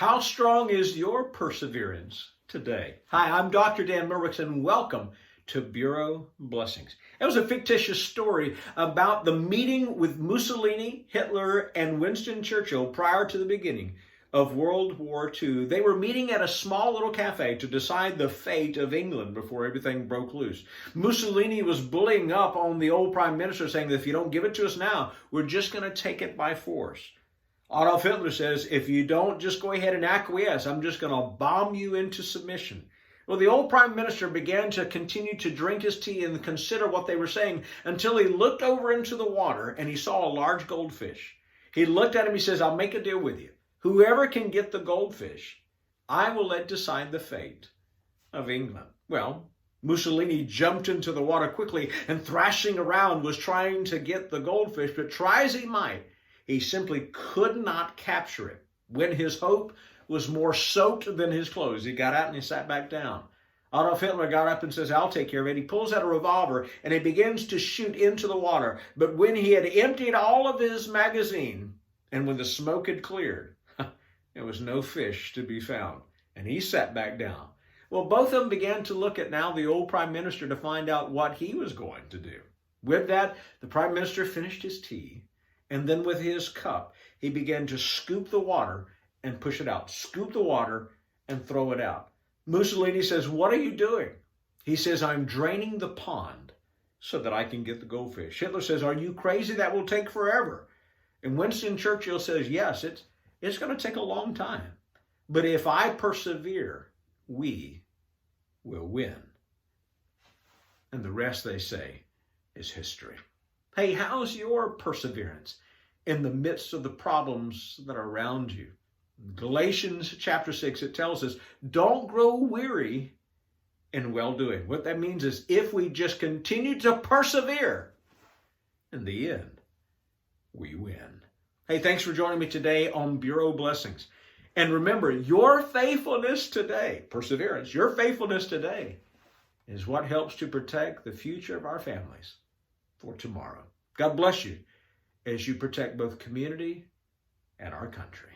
How strong is your perseverance today? Hi, I'm Dr. Dan Merwicks, and welcome to Bureau Blessings. It was a fictitious story about the meeting with Mussolini, Hitler, and Winston Churchill prior to the beginning of World War II. They were meeting at a small little cafe to decide the fate of England before everything broke loose. Mussolini was bullying up on the old prime minister, saying that if you don't give it to us now, we're just going to take it by force. Adolf Hitler says, if you don't just go ahead and acquiesce, I'm just going to bomb you into submission. Well, the old prime minister began to continue to drink his tea and consider what they were saying until he looked over into the water and he saw a large goldfish. He looked at him, he says, I'll make a deal with you. Whoever can get the goldfish, I will let decide the fate of England. Well, Mussolini jumped into the water quickly and thrashing around was trying to get the goldfish, but try as he might, he simply could not capture it. When his hope was more soaked than his clothes, he got out and he sat back down. Adolf Hitler got up and says, I'll take care of it. He pulls out a revolver and he begins to shoot into the water. But when he had emptied all of his magazine and when the smoke had cleared, there was no fish to be found. And he sat back down. Well, both of them began to look at now the old prime minister to find out what he was going to do. With that, the prime minister finished his tea. And then with his cup, he began to scoop the water and push it out. Scoop the water and throw it out. Mussolini says, what are you doing? He says, I'm draining the pond so that I can get the goldfish. Hitler says, are you crazy? That will take forever. And Winston Churchill says, yes, it's going to take a long time. But if I persevere, we will win. And the rest, they say, is history. Hey, how's your perseverance in the midst of the problems that are around you? Galatians chapter 6, it tells us, don't grow weary in well-doing. What that means is if we just continue to persevere, in the end, we win. Hey, thanks for joining me today on Bureau Blessings. And remember, your faithfulness today, perseverance, your faithfulness today is what helps to protect the future of our families for tomorrow. God bless you as you protect both community and our country.